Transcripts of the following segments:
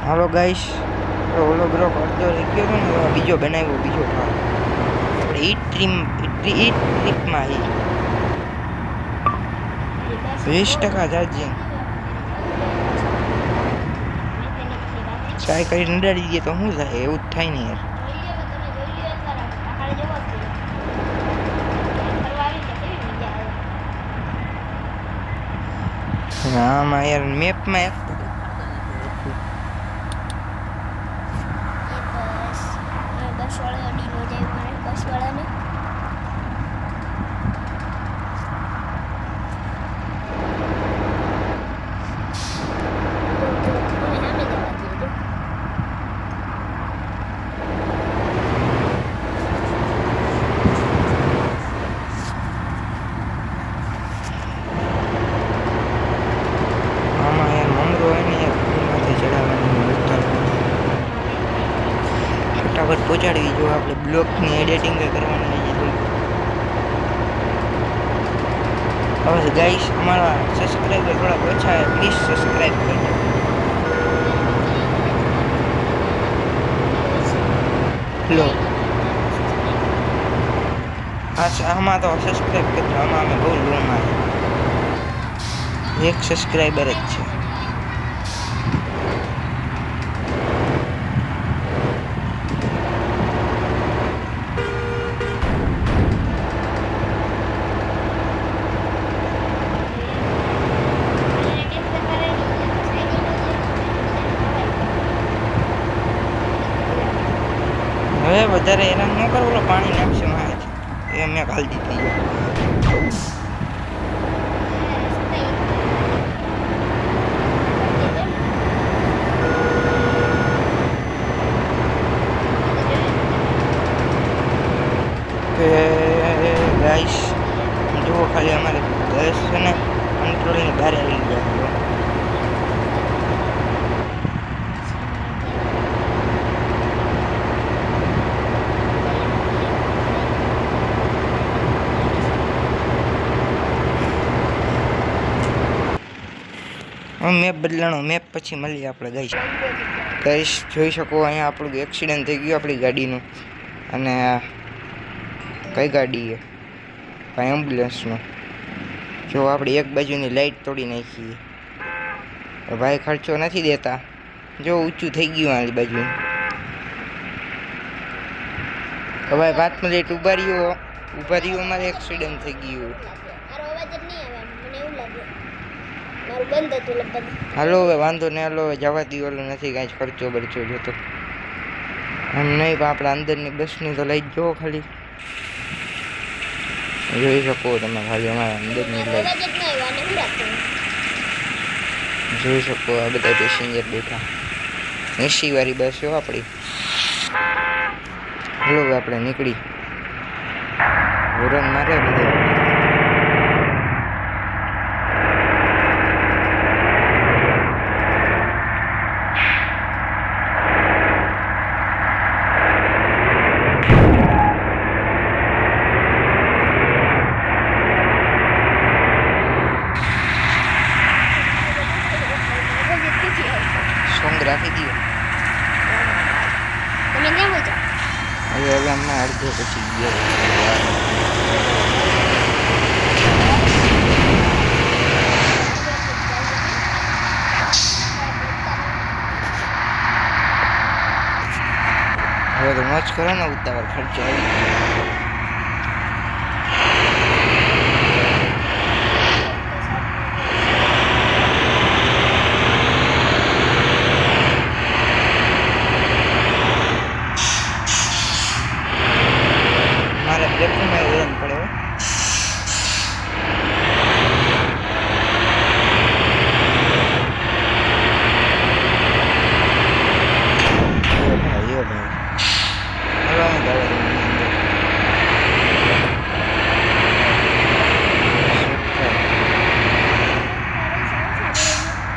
હાલો guys, ઓલો block અડધો રહી ગયો હતો ને, બીજો બનાવ્યો, બીજો ભાગ. ઈ ટ્રીપમાં 20% ચાર્જિંગ ટ્રાય કરીને નડાડી દઈએ તો શું થાય? એવું જ થાય ને યાર. આમાં યાર મેપમાં ફટાફટ પહોંચાડવી જો આપણે બ્લોગની એડિટિંગ કરવાની છે. હવે ગાઈસ અમારા સબસ્ક્રાઈબર થોડા ઓછા છે, પ્લીઝ સબસ્ક્રાઈબ કરજો. લો આમાં તો સબસ્ક્રાઈબ કરજો. આમાં અમે બહુ લોમાં એક સબસ્ક્રાઈબર જ છે. હવે વધારે હેરાન ન કરો, ઓલો પાણી નાખશે માં એ મેં ખાલી દીધી. ગાઈસ જુઓ ખાલી અમારે 10 છે ને કંટ્રોલની બહાર આવી ગયા. મેપ બદલાણો, મેપ પછી મળીએ આપણે. ગાઈસ જોઈ શકો અહીંયા આપણું એક્સિડન્ટ થઈ ગયું આપણી ગાડીનું. અને કઈ ગાડી છે ભાઈ? એમ્બ્યુલન્સનું. જો આપણી એક બાજુની લાઈટ તોડી નાખી ભાઈ, ખર્ચો નથી દેતા. જો ઊંચું થઈ ગયું આલી બાજુ. ભાઈ 5 મિનિટ ઊભા રહ્યો, અમારે એક્સિડન્ટ થઈ ગયું. હાલો હવે વાંધો નહીં, હાલો હવે જવા દઈએ. ઓલું નથી કાંઈ ખર્ચો બરચો જોતો એમ નહીં, પણ આપણે અંદરની બસની તો લઈ જ જુઓ. ખાલી જોઈ શકો તમે, ખાલી અમારા અંદરની લાઈટ જોઈ શકો. આ બધા પેસેન્જર બેઠા, એસી વાળી બસ છે આપણી. હાલો હવે આપણે નીકળી. હોરન મારે બધા. રાખી દો તમે કેમ બોલছো? હવે અમને અડધો પછી ગયો. હવે તો મોજ કરો ને, ઉતાવળ ખર્ચો આવી ગયો.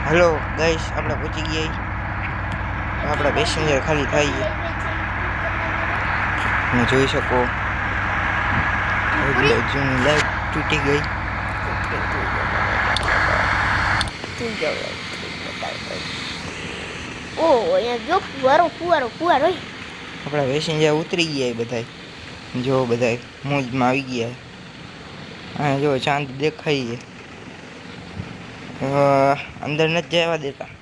हेलो गाइस આપણે પહોંચી ગયા. આપણા પેસેન્જર ખાલી થઈ ગયા. તમે જોઈ શકો હજુની લાઈટ તૂટી ગઈ. ઓ અહીંયા જો ફુવારો ફુવારો ફુવારો આપણા પેસેન્જર ઉતરી ગયા બધાય. જો બધાય મોજમાં આવી ગયા. હા જો ચાંદ દેખાય અંદર નથી જવા દેતા.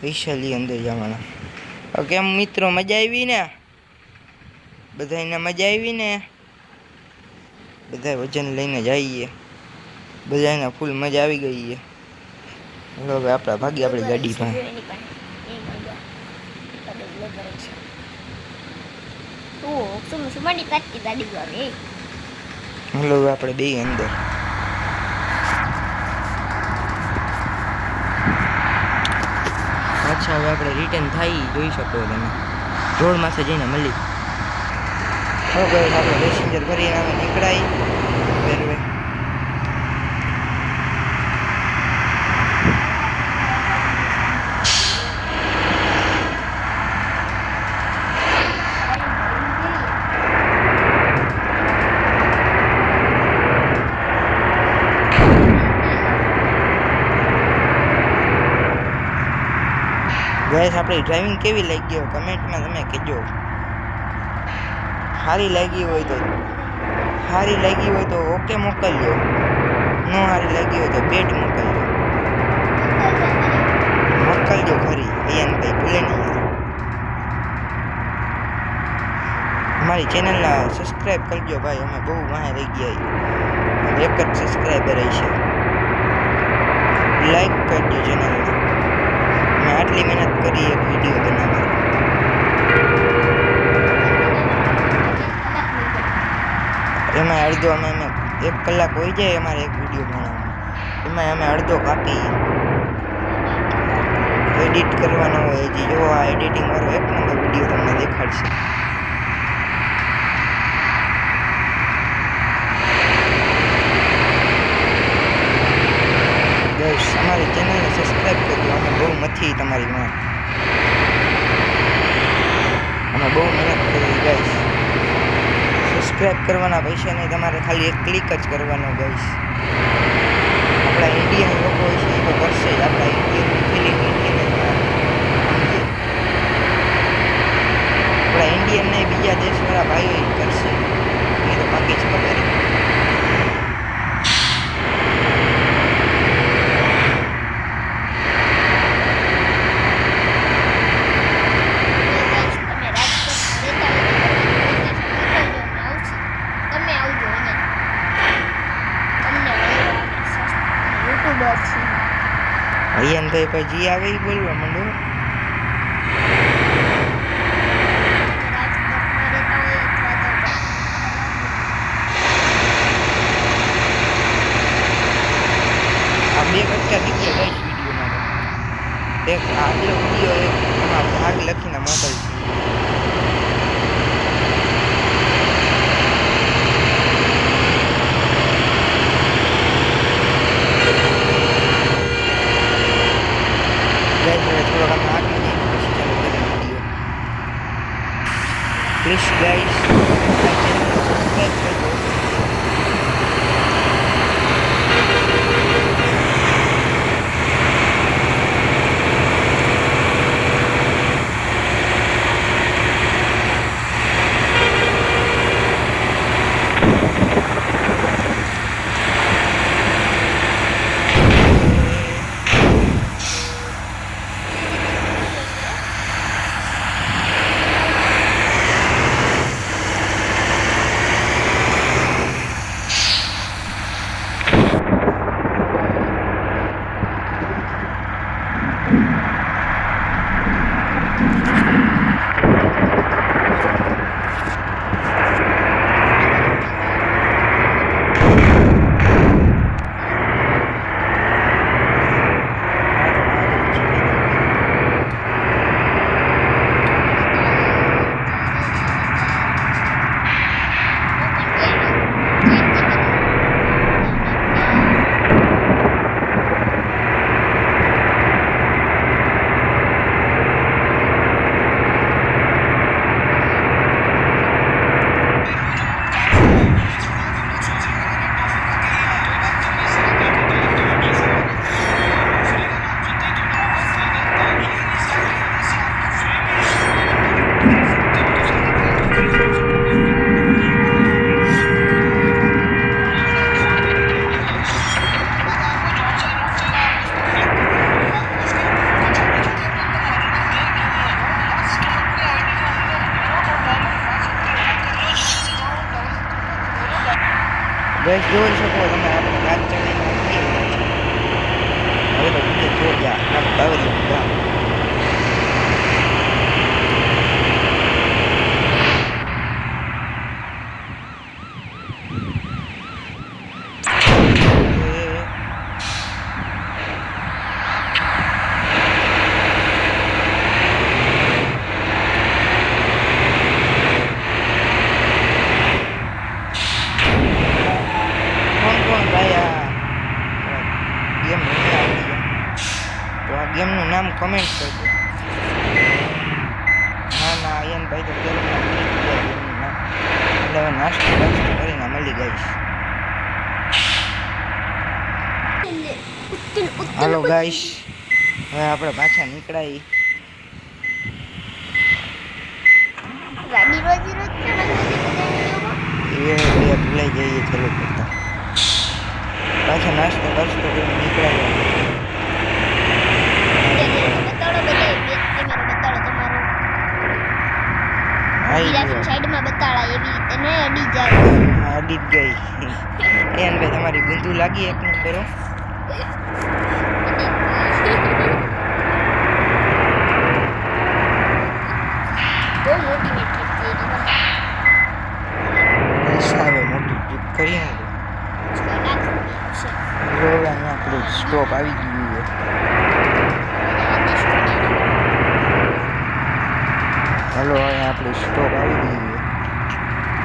વૈશાલી અંદર જવાના. કેમ મિત્રો મજા આવી ને? બધાને મજા આવી ને? બધા વજન લઈને જઈએ. બધાને ફૂલ મજા આવી ગઈ છે. હવે આપણા ભાગી આપણી ગાડી પાસે. હલો આપણે બે અંદર. અચ્છા હવે આપણે રિટર્ન થાય જોઈ શકો તમે. રોડમાંથી જઈને મળી. હવે આપણે પેસેન્જર ભરીને અમે નીકળાય રેલવે. ગાઈસ આપણી ડ્રાઇવિંગ કેવી લાગી હોય કમેન્ટમાં તમે કહેજો. સારી લાગી હોય તો ઓકે મોકલજો. ન સારી લાગી હોય તો બેટ મોકલજો. ખરી અયાનભાઈ ભૂલે નહીં. અમારી ચેનલને સબસ્ક્રાઈબ કરજો ભાઈ. અમે બહુ વાહે રહી ગયા. એક જ સબસ્ક્રાઈબર છે. લાઈક કરજો ચેનલને. મેં આટલી મહેનત કરી એક વિડીયો બનાવવા. એમાં અડધો અમે 1 કલાક હોય જાય અમારે એક વિડીયો બનાવવામાં. એમાં અમે અડધો કાપી એડિટ કરવાનો હોય. હજી જો આ એડિટિંગ વાળો 1 નંબર વિડીયો તમને દેખાડશે. ગાઈસ અમારી ચેનલને સબસ્ક્રાઈબ કરજો. અમે બહુ મથી તમારી માં. અમે બહુ મહેનત કરી ગાઈસ. સબસ્ક્રાઈબ કરવાના પૈસા નહીં, તમારે ખાલી એક ક્લિક જ કરવાનો ગાઈસ. આપણા ઇન્ડિયન લોકો છે એ તો કરશે જ. આપણા ઇન્ડિયન ફિલિંગ આપણા ઇન્ડિયન નહીં બીજા દેશવાળા ભાઈઓ કરશે એ તો બાકી જ ખબર. અયાનભાઈ પછી આવે એ બોલવા માંડો. આ 2 કટકા નીકળે ગઈ વિડીયોમાં. એક આગલો વિડીયો એમાં ભાગ લખીને મોકલશે. Please guys, like channel subscribe करજો. ગેસ જોઈ શકો તમે આપણે ગાડી ચલાવીને નીકળી ગયા છીએ. હવે તો બીજે જો ગયા ના બાવરી ગયા. ગેમ નહીં આવડી તો આ ગેમનું નામ કમેન્ટ કરજો. ના ના આયનભાઈ તો ગેમનું નામ એટલે હવે નાસ્તો કરીને મળી ગઈશ. હાલો ગાઈશ હવે આપણે પાછા નીકળાઈ. ગાડી રોજી રોજ છે એ ભૂલાઈ જઈએ ચાલુ કરતા પાછા નાસ્તો કરતો કરીને નીકળાઈ. બતાડો બધા બેક કેમેરો બતાડો તમારો વીરાફિન સાઈડમાં બતાડા એવી રીતે ન અડી જાય. અડી જ ગઈ. એન ભાઈ તમારી ગુંતુ લાગી એક નંબર. બહુ મોટી મેટ્રિક થઈ ગઈ હવે મોટી ટ્રીપ કરીએ ને તો અહીંયા આપણું સ્ટોપ આવી ગયું છે. હાલો અહીંયા આપણું સ્ટોપ આવી ગયું છે.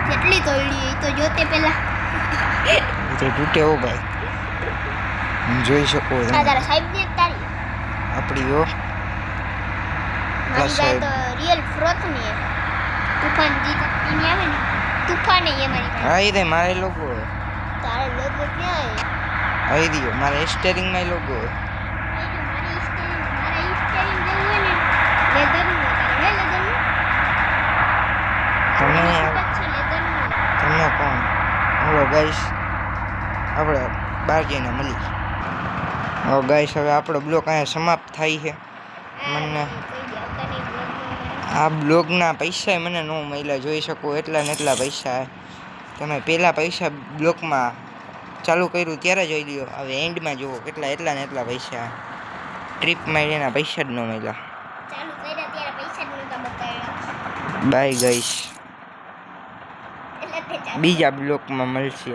કેટલી તોડી એ તો જોતે પેલા એ તો તૂટે હો ભાઈ જોઈ શકો આ તમે તારા સાહેબ ને તારી આપણી ઓ મારી પાસે તો રિયલ ફ્રોથ ની હે તૂફાન જી કંપની આવે ને તૂફાન એ મારી પાસે હા એ રે મારે લોગો તારે લોગો ક્યાં હે આવી રહ્યો મારે સ્ટેરિંગમાં લોગો એ જો મારી સ્ટેરિંગ જેવું હે ને લેધરનું તારે હે લેધરનું તમે છે લેધરનું તમને કોણ હલો ગાઈસ આપણે બહાર જઈને મળી. હવે ગાઈસ હવે આપણો બ્લોગ અહીંયા સમાપ્ત થાય છે. મને આ બ્લોગના પૈસા મને ન મળ્યા જોઈ શકો એટલા ને એટલા પૈસા. તમે પહેલાં પૈસા બ્લોગમાં ચાલુ કર્યું ત્યારે જોઈ લ્યો. હવે એન્ડમાં જુઓ કેટલા એટલા ને એટલા પૈસા ટ્રીપમાં એના પૈસા જ ન મળ્યા. ચાલુ કર્યા ત્યારે પૈસા જ નહોતા બતાવ્યા બાય ગાઈસ એટલે તે ચાલુ બીજા બ્લોગમાં મળશે.